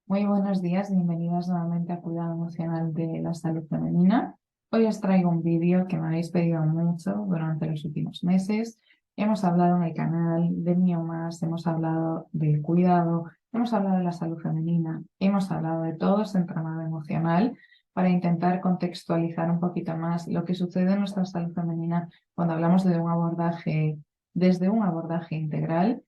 Muy buenos días, bienvenidas nuevamente a Cuidado Emocional de la Salud Femenina. Hoy os traigo un vídeo que me habéis pedido mucho durante los últimos meses. Hemos hablado en el canal de miomas, hemos hablado del cuidado, hemos hablado de la salud femenina, hemos hablado de todo ese entramado emocional para intentar contextualizar un poquito más lo que sucede en nuestra salud femenina cuando hablamos de un abordaje, desde un abordaje integral.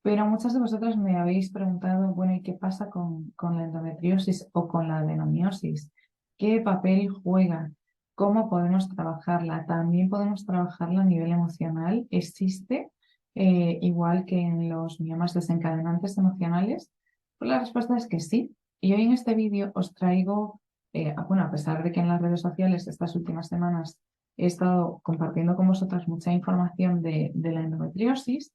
Pero muchas de vosotras me habéis preguntado, bueno, ¿y qué pasa con la endometriosis o con la adenomiosis? ¿Qué papel juega? ¿Cómo podemos trabajarla? También podemos trabajarla a nivel emocional. ¿Existe igual que en los miomas desencadenantes emocionales? Pues la respuesta es que sí. Y hoy en este vídeo os traigo, bueno, a pesar de que en las redes sociales estas últimas semanas he estado compartiendo con vosotras mucha información de la endometriosis,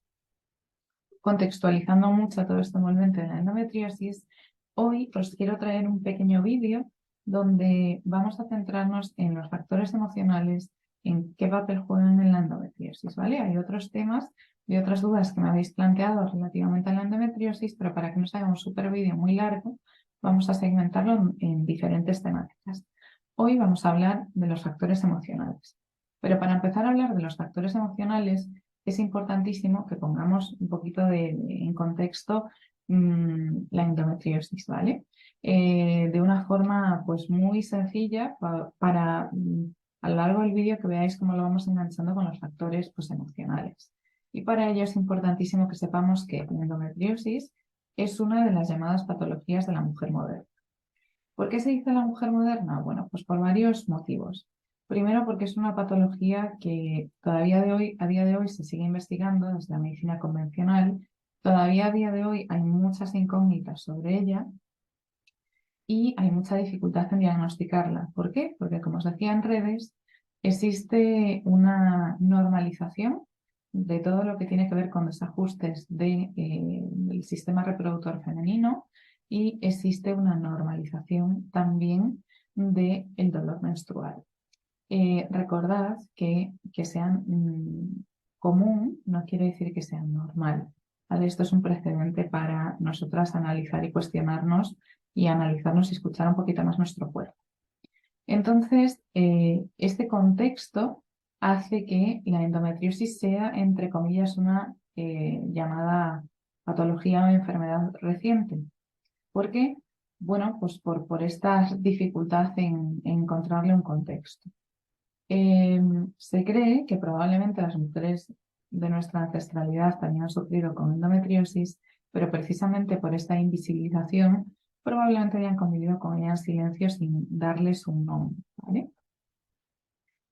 contextualizando mucho todo este envolvente de la endometriosis, hoy os quiero traer un pequeño vídeo donde vamos a centrarnos en los factores emocionales, en qué papel juegan en la endometriosis, ¿vale? Hay otros temas y otras dudas que me habéis planteado relativamente a la endometriosis, pero para que no se haga un súper vídeo muy largo, vamos a segmentarlo en diferentes temáticas. Hoy vamos a hablar de los factores emocionales. Pero para empezar a hablar de los factores emocionales, es importantísimo que pongamos un poquito en contexto la endometriosis, ¿vale? De una forma pues muy sencilla para a lo largo del vídeo que veáis cómo lo vamos enganchando con los factores pues, emocionales. Y para ello es importantísimo que sepamos que la endometriosis es una de las llamadas patologías de la mujer moderna. ¿Por qué se dice la mujer moderna? Bueno, pues por varios motivos. Primero, porque es una patología que todavía a día de hoy se sigue investigando desde la medicina convencional. Todavía a día de hoy hay muchas incógnitas sobre ella y hay mucha dificultad en diagnosticarla. ¿Por qué? Porque, como os decía en redes, existe una normalización de todo lo que tiene que ver con desajustes del sistema reproductor femenino y existe una normalización también del dolor menstrual. Recordad que sean común no quiere decir que sean normal, ¿vale? Esto es un precedente para nosotras analizar y cuestionarnos y analizarnos y escuchar un poquito más nuestro cuerpo. Entonces, este contexto hace que la endometriosis sea, entre comillas, una llamada patología o enfermedad reciente. ¿Por qué? Bueno, pues por esta dificultad en encontrarle un contexto. Se cree que probablemente las mujeres de nuestra ancestralidad también han sufrido con endometriosis, pero precisamente por esta invisibilización probablemente hayan convivido con ella en silencio sin darles un nombre, ¿vale?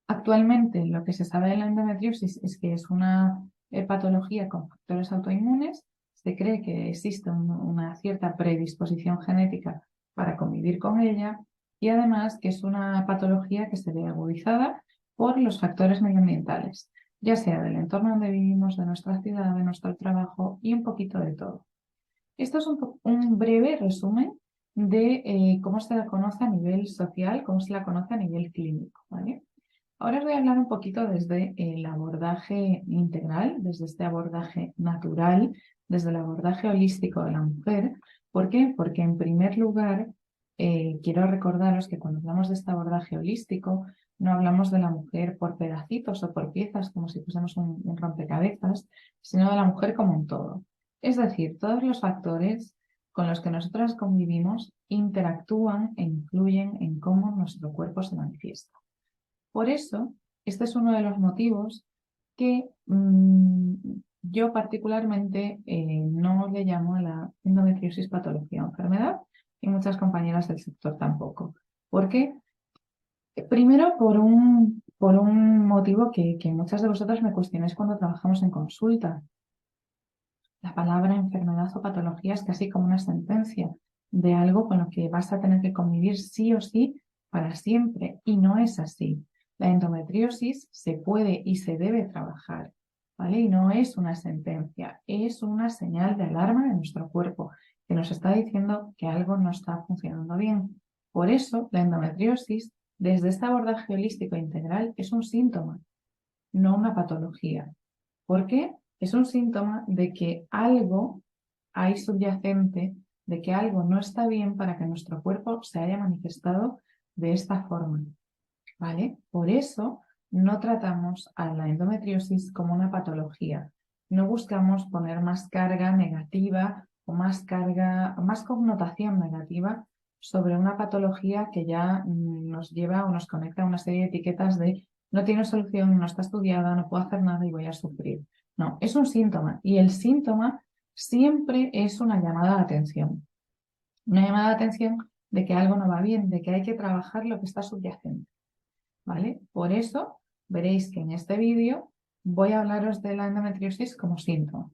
Actualmente lo que se sabe de la endometriosis es que es una patología con factores autoinmunes. Se cree que existe una cierta predisposición genética para convivir con ella y además que es una patología que se ve agudizada por los factores medioambientales, ya sea del entorno donde vivimos, de nuestra ciudad, de nuestro trabajo y un poquito de todo. Esto es un breve resumen de cómo se la conoce a nivel social, cómo se la conoce a nivel clínico, ¿vale? Ahora os voy a hablar un poquito desde el abordaje integral, desde este abordaje natural, desde el abordaje holístico de la mujer. ¿Por qué? Porque en primer lugar, quiero recordaros que cuando hablamos de este abordaje holístico, no hablamos de la mujer por pedacitos o por piezas, como si fuésemos un rompecabezas, sino de la mujer como un todo. Es decir, todos los factores con los que nosotras convivimos interactúan e influyen en cómo nuestro cuerpo se manifiesta. Por eso, este es uno de los motivos que yo particularmente no le llamo a la endometriosis patología o enfermedad y muchas compañeras del sector tampoco. ¿Por qué? Primero, por un motivo que muchas de vosotras me cuestionáis cuando trabajamos en consulta. La palabra enfermedad o patología es casi como una sentencia de algo con lo que vas a tener que convivir sí o sí para siempre. Y no es así. La endometriosis se puede y se debe trabajar, ¿vale? Y no es una sentencia, es una señal de alarma de nuestro cuerpo que nos está diciendo que algo no está funcionando bien. Por eso, la endometriosis, desde este abordaje holístico integral, es un síntoma, no una patología. ¿Por qué? Es un síntoma de que algo hay subyacente de que algo no está bien para que nuestro cuerpo se haya manifestado de esta forma, ¿vale? Por eso no tratamos a la endometriosis como una patología. No buscamos poner más carga negativa o más connotación negativa sobre una patología que ya nos lleva o nos conecta a una serie de etiquetas de no tiene solución, no está estudiada, no puedo hacer nada y voy a sufrir. No, es un síntoma y el síntoma siempre es una llamada de atención. Una llamada de atención de que algo no va bien, de que hay que trabajar lo que está subyacente, ¿vale? Por eso veréis que en este vídeo voy a hablaros de la endometriosis como síntoma,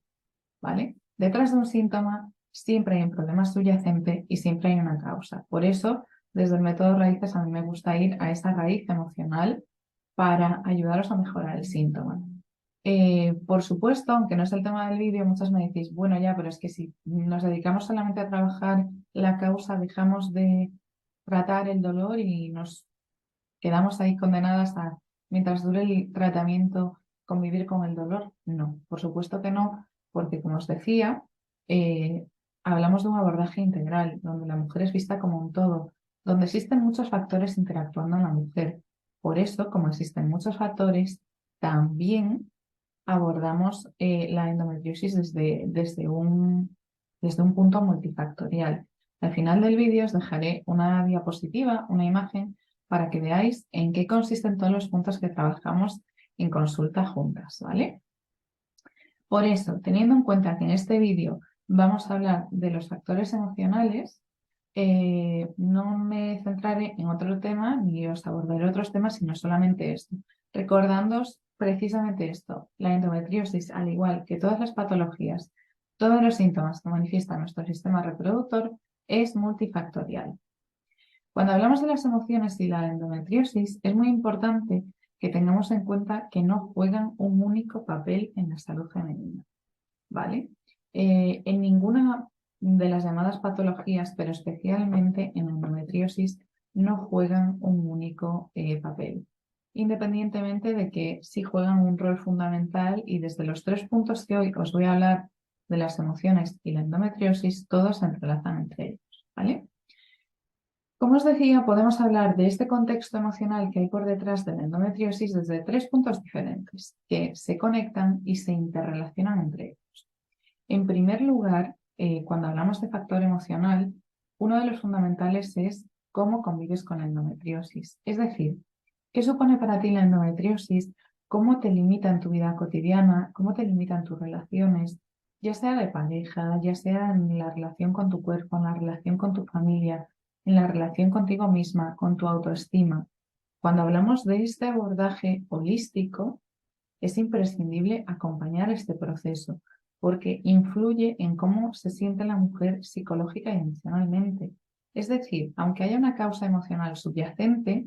¿vale? Detrás de un síntoma siempre hay un problema subyacente y siempre hay una causa. Por eso, desde el método Raíces, a mí me gusta ir a esa raíz emocional para ayudaros a mejorar el síntoma. Por supuesto, aunque no es el tema del vídeo, muchos me decís, bueno, ya, pero es que si nos dedicamos solamente a trabajar la causa, dejamos de tratar el dolor y nos quedamos ahí condenadas a, mientras dure el tratamiento, convivir con el dolor. No, por supuesto que no, porque como os decía, hablamos de un abordaje integral, donde la mujer es vista como un todo, donde existen muchos factores interactuando en la mujer. Por eso, como existen muchos factores, también abordamos la endometriosis desde un punto multifactorial. Al final del vídeo os dejaré una diapositiva, una imagen, para que veáis en qué consisten todos los puntos que trabajamos en consulta juntas, ¿vale? Por eso, teniendo en cuenta que en este vídeo vamos a hablar de los factores emocionales, no me centraré en otro tema ni os abordaré otros temas, sino solamente esto. Recordándoos precisamente esto, la endometriosis, al igual que todas las patologías, todos los síntomas que manifiesta nuestro sistema reproductor, es multifactorial. Cuando hablamos de las emociones y la endometriosis, es muy importante que tengamos en cuenta que no juegan un único papel en la salud femenina, ¿vale? En ninguna de las llamadas patologías, pero especialmente en endometriosis, no juegan un único papel, independientemente de que sí juegan un rol fundamental y desde los 3 puntos que hoy os voy a hablar de las emociones y la endometriosis, todos se entrelazan entre ellos, ¿vale? Como os decía, podemos hablar de este contexto emocional que hay por detrás de la endometriosis desde 3 puntos diferentes, que se conectan y se interrelacionan entre ellos. En primer lugar, cuando hablamos de factor emocional, uno de los fundamentales es cómo convives con la endometriosis. Es decir, ¿qué supone para ti la endometriosis? ¿Cómo te limita en tu vida cotidiana? ¿Cómo te limita en tus relaciones? Ya sea de pareja, ya sea en la relación con tu cuerpo, en la relación con tu familia, en la relación contigo misma, con tu autoestima. Cuando hablamos de este abordaje holístico, es imprescindible acompañar este proceso porque influye en cómo se siente la mujer psicológica y emocionalmente. Es decir, aunque haya una causa emocional subyacente,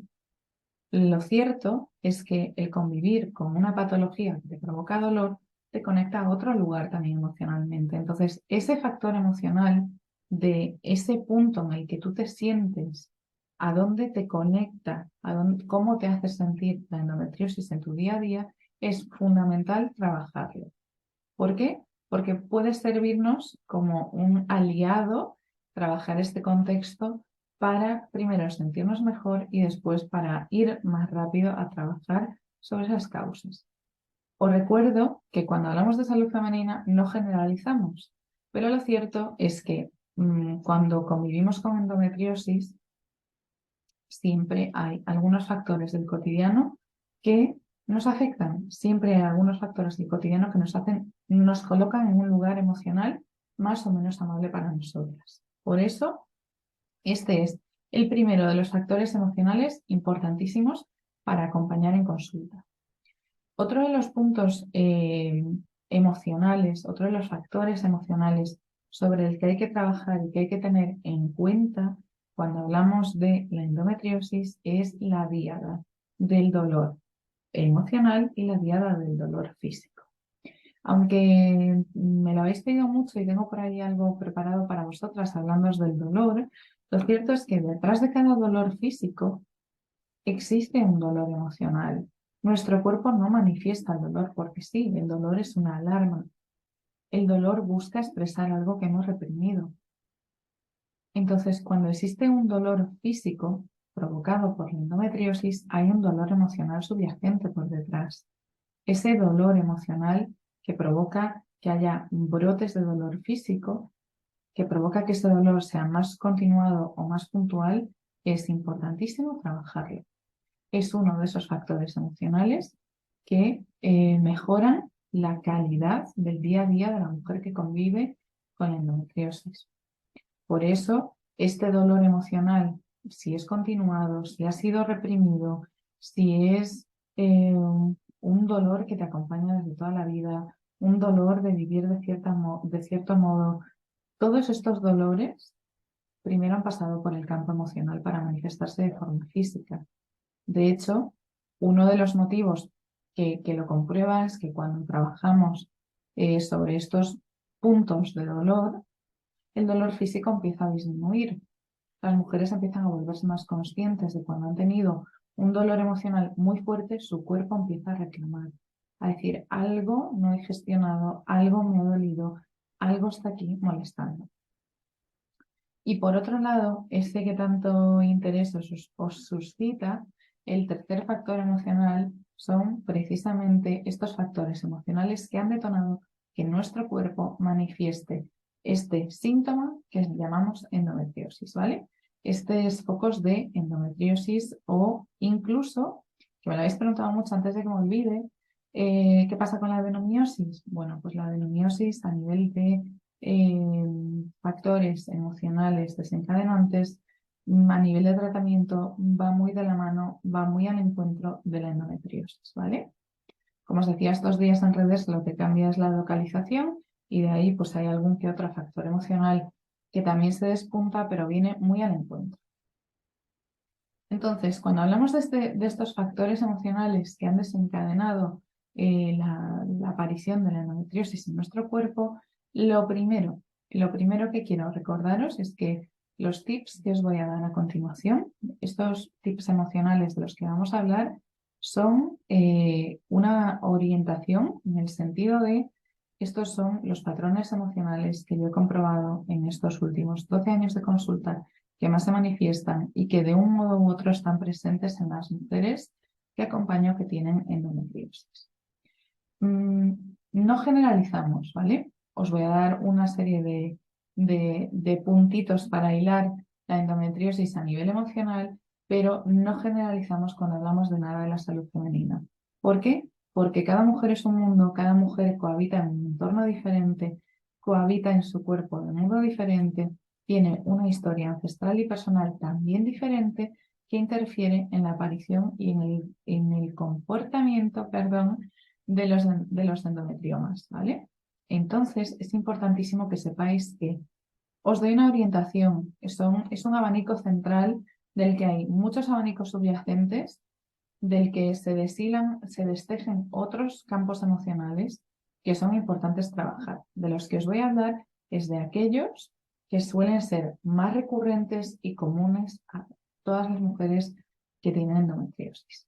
lo cierto es que el convivir con una patología que te provoca dolor te conecta a otro lugar también emocionalmente. Entonces, ese factor emocional de ese punto en el que tú te sientes, a dónde te conecta, cómo te hace sentir la endometriosis en tu día a día, es fundamental trabajarlo. ¿Por qué? Porque puede servirnos como un aliado trabajar este contexto para primero sentirnos mejor y después para ir más rápido a trabajar sobre esas causas. Os recuerdo que cuando hablamos de salud femenina no generalizamos, pero lo cierto es que cuando convivimos con endometriosis siempre hay algunos factores del cotidiano que nos afectan. Siempre hay algunos factores del cotidiano que nos colocan en un lugar emocional más o menos amable para nosotras. Por eso, este es el primero de los factores emocionales importantísimos para acompañar en consulta. Otro de los puntos emocionales, otro de los factores emocionales sobre el que hay que trabajar y que hay que tener en cuenta cuando hablamos de la endometriosis es la diada del dolor emocional y la diada del dolor físico. Aunque me lo habéis pedido mucho y tengo por ahí algo preparado para vosotras hablando del dolor, lo cierto es que detrás de cada dolor físico existe un dolor emocional. Nuestro cuerpo no manifiesta el dolor porque sí, el dolor es una alarma. El dolor busca expresar algo que hemos reprimido. Entonces, cuando existe un dolor físico provocado por la endometriosis, hay un dolor emocional subyacente por detrás. Ese dolor emocional que provoca que haya brotes de dolor físico, que provoca que ese dolor sea más continuado o más puntual, es importantísimo trabajarlo. Es uno de esos factores emocionales que mejoran la calidad del día a día de la mujer que convive con la endometriosis. Por eso, este dolor emocional, si es continuado, si ha sido reprimido, si es un dolor que te acompaña desde toda la vida, un dolor de vivir de cierto modo, todos estos dolores primero han pasado por el campo emocional para manifestarse de forma física. De hecho, uno de los motivos que lo comprueba es que cuando trabajamos sobre estos puntos de dolor, el dolor físico empieza a disminuir. Las mujeres empiezan a volverse más conscientes de cuando han tenido un dolor emocional muy fuerte, su cuerpo empieza a reclamar, a decir, algo no he gestionado, algo me ha dolido, algo está aquí molestando. Y por otro lado, ese que tanto interés os suscita, el tercer factor emocional son precisamente estos factores emocionales que han detonado que nuestro cuerpo manifieste este síntoma que llamamos endometriosis, ¿vale? Estos focos de endometriosis o incluso, que me lo habéis preguntado mucho antes de que me olvide, ¿qué pasa con la adenomiosis? Bueno, pues la adenomiosis a nivel de factores emocionales desencadenantes, a nivel de tratamiento va muy de la mano, va muy al encuentro de la endometriosis, ¿vale? Como os decía, estos días en redes lo que cambia es la localización y de ahí pues hay algún que otro factor emocional que también se despunta, pero viene muy al encuentro. Entonces, cuando hablamos de estos factores emocionales que han desencadenado la aparición de la endometriosis en nuestro cuerpo, lo primero que quiero recordaros es que los tips que os voy a dar a continuación, estos tips emocionales de los que vamos a hablar, son una orientación en el sentido de estos son los patrones emocionales que yo he comprobado en estos últimos 12 años de consulta que más se manifiestan y que de un modo u otro están presentes en las mujeres que acompaño que tienen endometriosis. No generalizamos, ¿vale? Os voy a dar una serie de puntitos para hilar la endometriosis a nivel emocional, pero no generalizamos cuando hablamos de nada de la salud femenina. ¿Por qué? Porque cada mujer es un mundo, cada mujer cohabita en un entorno diferente, cohabita en su cuerpo de un modo diferente, tiene una historia ancestral y personal también diferente que interfiere en la aparición y en el comportamiento, perdón, de los endometriomas, ¿vale? Entonces, es importantísimo que sepáis que os doy una orientación, es un abanico central del que hay muchos abanicos subyacentes, del que se destejen otros campos emocionales que son importantes trabajar. De los que os voy a hablar es de aquellos que suelen ser más recurrentes y comunes a todas las mujeres que tienen endometriosis.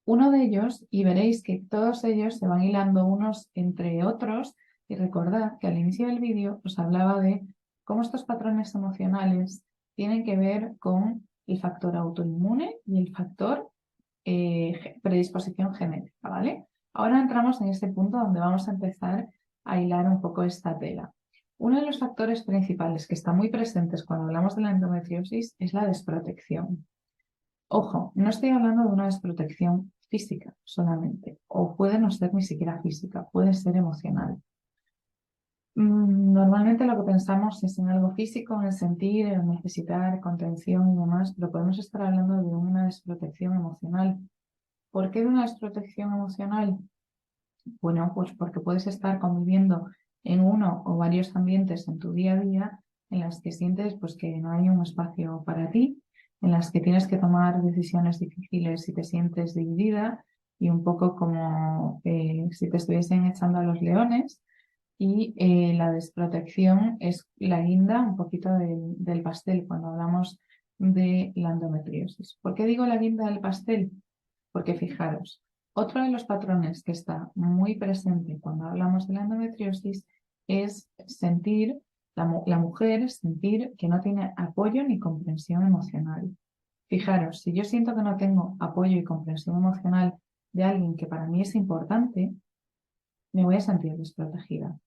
Uno de ellos, y veréis que todos ellos se van hilando unos entre otros, y recordad que al inicio del vídeo os hablaba de cómo estos patrones emocionales tienen que ver con el factor autoinmune y el factor predisposición genética, ¿vale? Ahora entramos en este punto donde vamos a empezar a hilar un poco esta tela. Uno de los factores principales que están muy presentes cuando hablamos de la endometriosis es la desprotección. Ojo, no estoy hablando de una desprotección física solamente, o puede no ser ni siquiera física, puede ser emocional. Normalmente lo que pensamos es en algo físico, en el sentir, en necesitar contención y demás, pero podemos estar hablando de una desprotección emocional. ¿Por qué de una desprotección emocional? Bueno, pues porque puedes estar conviviendo en uno o varios ambientes en tu día a día en las que sientes pues, que no hay un espacio para ti, en las que tienes que tomar decisiones difíciles y te sientes dividida y un poco como si te estuviesen echando a los leones. Y la desprotección es la guinda un poquito del pastel cuando hablamos de la endometriosis. ¿Por qué digo la guinda del pastel? Porque fijaros, otro de los patrones que está muy presente cuando hablamos de la endometriosis es sentir La mujer sentir que no tiene apoyo ni comprensión emocional. Fijaros, si yo siento que no tengo apoyo y comprensión emocional de alguien que para mí es importante, me voy a sentir desprotegida.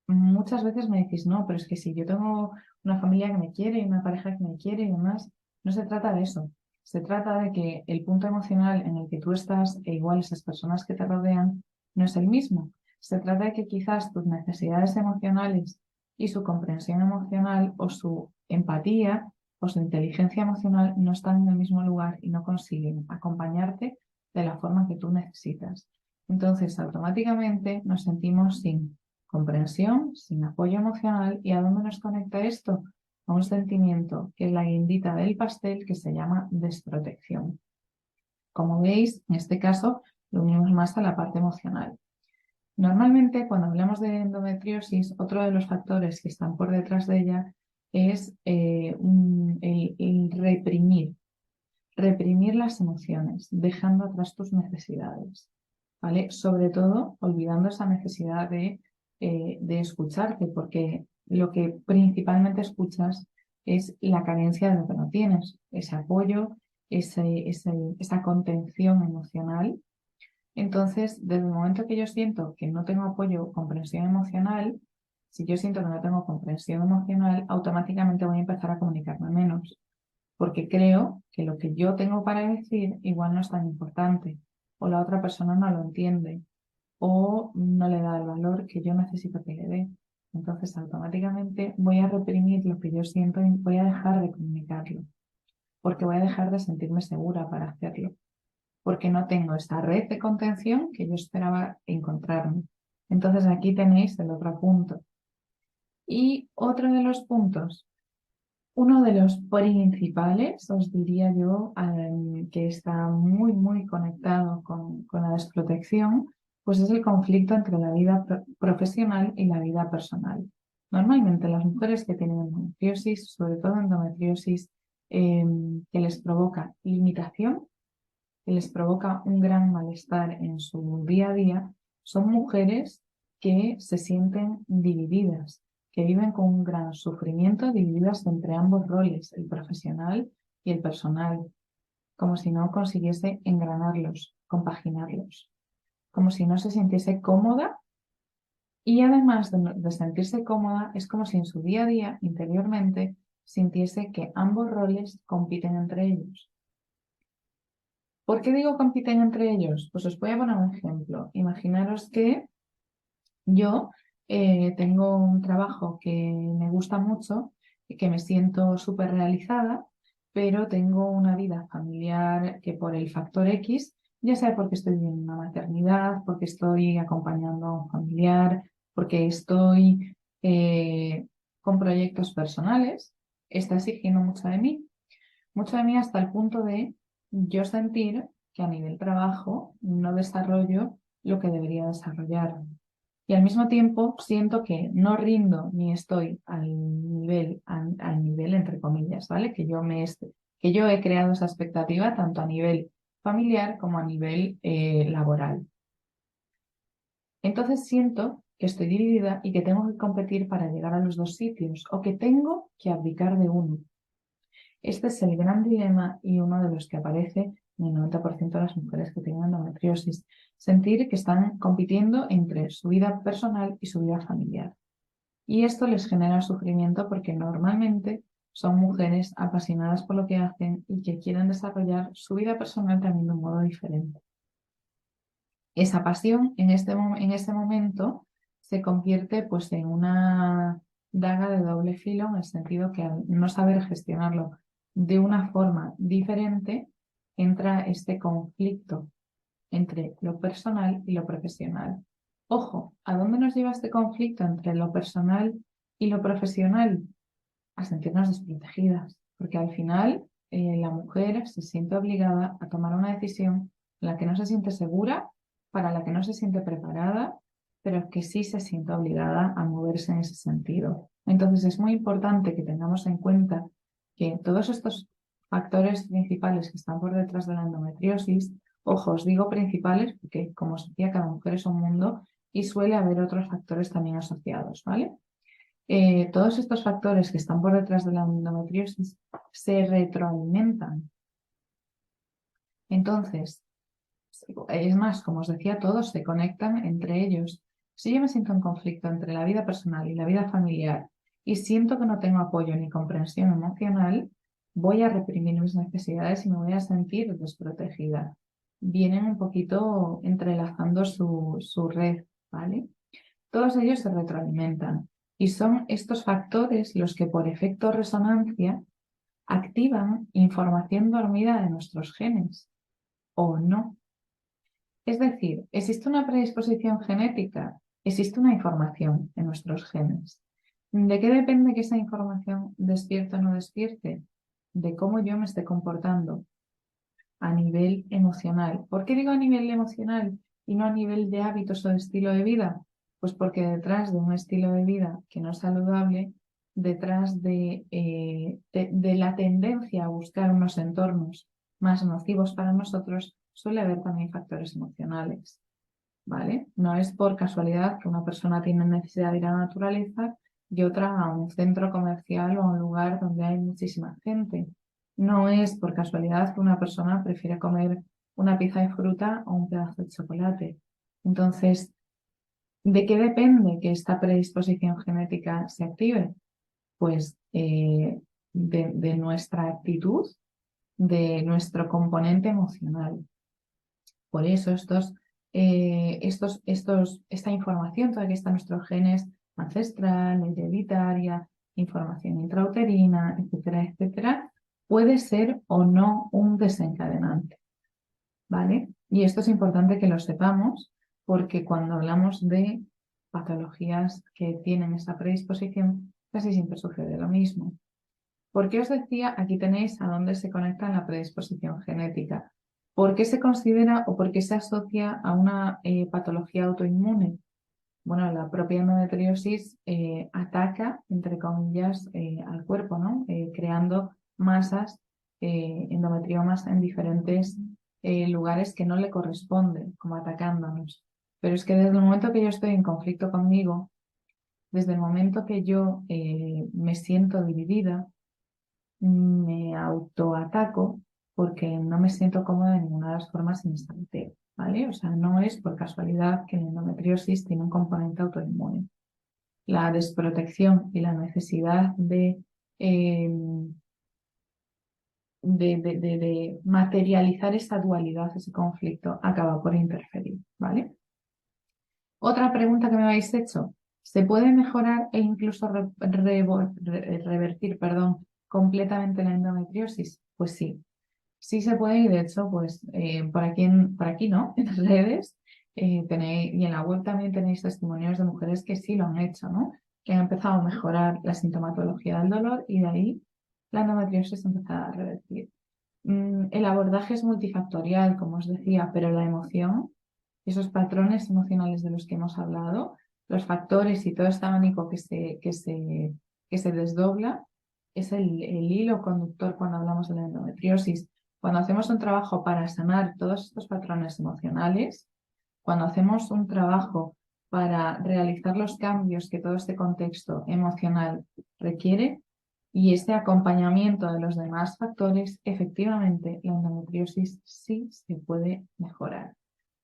Muchas veces me decís, no, pero es que si yo tengo una familia que me quiere y una pareja que me quiere y demás, no se trata de eso. Se trata de que el punto emocional en el que tú estás e igual esas personas que te rodean no es el mismo. Se trata de que quizás tus necesidades emocionales y su comprensión emocional o su empatía o su inteligencia emocional no están en el mismo lugar y no consiguen acompañarte de la forma que tú necesitas. Entonces, automáticamente nos sentimos sin comprensión, sin apoyo emocional. ¿Y a dónde nos conecta esto? A un sentimiento que es la guindita del pastel que se llama desprotección. Como veis, en este caso lo unimos más a la parte emocional. Normalmente, cuando hablamos de endometriosis, otro de los factores que están por detrás de ella es el reprimir las emociones, dejando atrás tus necesidades, ¿vale? Sobre todo, olvidando esa necesidad de escucharte, porque lo que principalmente escuchas es la carencia de lo que no tienes, ese apoyo, esa contención emocional. Entonces, desde el momento que yo siento que no tengo apoyo o comprensión emocional, si yo siento que no tengo comprensión emocional, automáticamente voy a empezar a comunicarme menos, porque creo que lo que yo tengo para decir igual no es tan importante, o la otra persona no lo entiende, o no le da el valor que yo necesito que le dé. Entonces, automáticamente voy a reprimir lo que yo siento y voy a dejar de comunicarlo, porque voy a dejar de sentirme segura para hacerlo, porque no tengo esta red de contención que yo esperaba encontrarme. Entonces, aquí tenéis el otro punto. Y otro de los puntos, uno de los principales, os diría yo, que está muy, muy conectado con la desprotección, pues es el conflicto entre la vida profesional y la vida personal. Normalmente las mujeres que tienen endometriosis, sobre todo endometriosis, que les provoca limitación, que les provoca un gran malestar en su día a día, son mujeres que se sienten divididas, que viven con un gran sufrimiento, divididas entre ambos roles, el profesional y el personal, como si no consiguiese engranarlos, compaginarlos, como si no se sintiese cómoda y además de sentirse cómoda, es como si en su día a día, interiormente, sintiese que ambos roles compiten entre ellos. ¿Por qué digo compiten entre ellos? Pues os voy a poner un ejemplo. Imaginaros que yo tengo un trabajo que me gusta mucho y que me siento súper realizada, pero tengo una vida familiar que por el factor X, ya sea porque estoy en una maternidad, porque estoy acompañando a un familiar, porque estoy con proyectos personales, está exigiendo mucho de mí hasta el punto de yo sentir que a nivel trabajo no desarrollo lo que debería desarrollar. Y al mismo tiempo siento que no rindo ni estoy al nivel entre comillas, ¿vale? Que yo he creado esa expectativa tanto a nivel familiar como a nivel laboral. Entonces siento que estoy dividida y que tengo que competir para llegar a los dos sitios o que tengo que abdicar de uno. Este es el gran dilema y uno de los que aparece en el 90% de las mujeres que tienen endometriosis. Sentir que están compitiendo entre su vida personal y su vida familiar. Y esto les genera sufrimiento porque normalmente son mujeres apasionadas por lo que hacen y que quieren desarrollar su vida personal también de un modo diferente. Esa pasión en ese momento se convierte pues en una daga de doble filo en el sentido que al no saber gestionarlo de una forma diferente entra este conflicto entre lo personal y lo profesional. Ojo, ¿a dónde nos lleva este conflicto entre lo personal y lo profesional? A sentirnos desprotegidas, porque al final la mujer se siente obligada a tomar una decisión en la que no se siente segura, para la que no se siente preparada, pero que sí se siente obligada a moverse en ese sentido. Entonces es muy importante que tengamos en cuenta que todos estos factores principales que están por detrás de la endometriosis, ojo, os digo principales porque como os decía, cada mujer es un mundo y suele haber otros factores también asociados, ¿vale? Todos estos factores que están por detrás de la endometriosis se retroalimentan. Entonces, es más, como os decía, todos se conectan entre ellos. Si yo me siento en conflicto entre la vida personal y la vida familiar y siento que no tengo apoyo ni comprensión emocional, voy a reprimir mis necesidades y me voy a sentir desprotegida. Vienen un poquito entrelazando su red, ¿vale? Todos ellos se retroalimentan y son estos factores los que por efecto resonancia activan información dormida de nuestros genes o no. Es decir, ¿existe una predisposición genética? Existe una información en nuestros genes. ¿De qué depende que esa información despierte o no despierte? De cómo yo me esté comportando a nivel emocional. ¿Por qué digo a nivel emocional y no a nivel de hábitos o de estilo de vida? Pues porque detrás de un estilo de vida que no es saludable, detrás de la tendencia a buscar unos entornos más nocivos para nosotros, suele haber también factores emocionales, ¿vale? No es por casualidad que una persona tiene necesidad de ir a la naturaleza y otra a un centro comercial o a un lugar donde hay muchísima gente. No es por casualidad que una persona prefiere comer una pieza de fruta o un pedazo de chocolate. Entonces, ¿de qué depende que esta predisposición genética se active? Pues de nuestra actitud, de nuestro componente emocional. Por eso esta información, toda que está en nuestros genes ancestral, hereditaria, información intrauterina, etcétera, etcétera, puede ser o no un desencadenante, ¿vale? Y esto es importante que lo sepamos porque cuando hablamos de patologías que tienen esa predisposición, casi siempre sucede lo mismo. ¿Por qué os decía? Aquí tenéis a dónde se conecta la predisposición genética. ¿Por qué se considera o por qué se asocia a una patología autoinmune? Bueno, la propia endometriosis ataca, entre comillas, al cuerpo, ¿no? Creando masas, endometriomas en diferentes lugares que no le corresponden, como atacándonos. Pero es que desde el momento que yo estoy en conflicto conmigo, desde el momento que yo me siento dividida, me autoataco porque no me siento cómoda de ninguna de las formas en esta materia, ¿vale? O sea, no es por casualidad que la endometriosis tiene un componente autoinmune. La desprotección y la necesidad eh, de materializar esa dualidad, ese conflicto, acaba por interferir, ¿vale? Otra pregunta que me habéis hecho. ¿Se puede mejorar e incluso revertir, perdón, completamente la endometriosis? Pues sí, sí se puede y de hecho, pues por aquí no, en redes tenéis, y en la web también tenéis testimonios de mujeres que sí lo han hecho, ¿no? Que han empezado a mejorar la sintomatología del dolor y de ahí la endometriosis empezado a revertir. El abordaje es multifactorial, como os decía, pero la emoción, esos patrones emocionales de los que hemos hablado, los factores y todo este abanico que se desdobla, es el hilo conductor cuando hablamos de la endometriosis. Cuando hacemos un trabajo para sanar todos estos patrones emocionales, cuando hacemos un trabajo para realizar los cambios que todo este contexto emocional requiere y este acompañamiento de los demás factores, efectivamente la endometriosis sí se puede mejorar.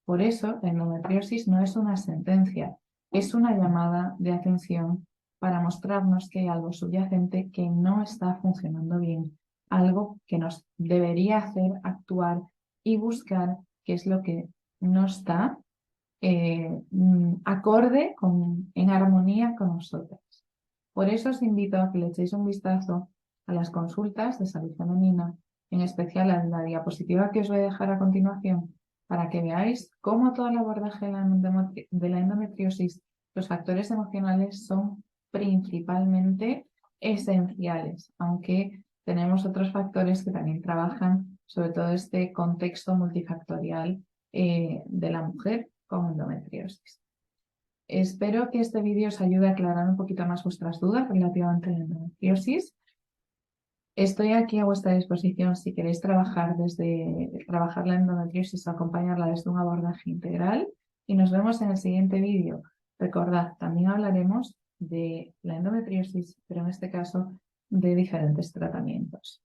Por eso, la endometriosis no es una sentencia, es una llamada de atención para mostrarnos que hay algo subyacente que no está funcionando bien, algo que nos debería hacer actuar y buscar qué es lo que no está acorde en armonía con nosotras. Por eso os invito a que le echéis un vistazo a las consultas de salud femenina, en especial a la diapositiva que os voy a dejar a continuación, para que veáis cómo todo el abordaje de la endometriosis, los factores emocionales son principalmente esenciales, aunque tenemos otros factores que también trabajan sobre todo este contexto multifactorial de la mujer con endometriosis. Espero que este vídeo os ayude a aclarar un poquito más vuestras dudas relativamente a la endometriosis. Estoy aquí a vuestra disposición si queréis trabajar la endometriosis o acompañarla desde un abordaje integral. y nos vemos en el siguiente vídeo. Recordad, también hablaremos de la endometriosis, pero en este caso de diferentes tratamientos.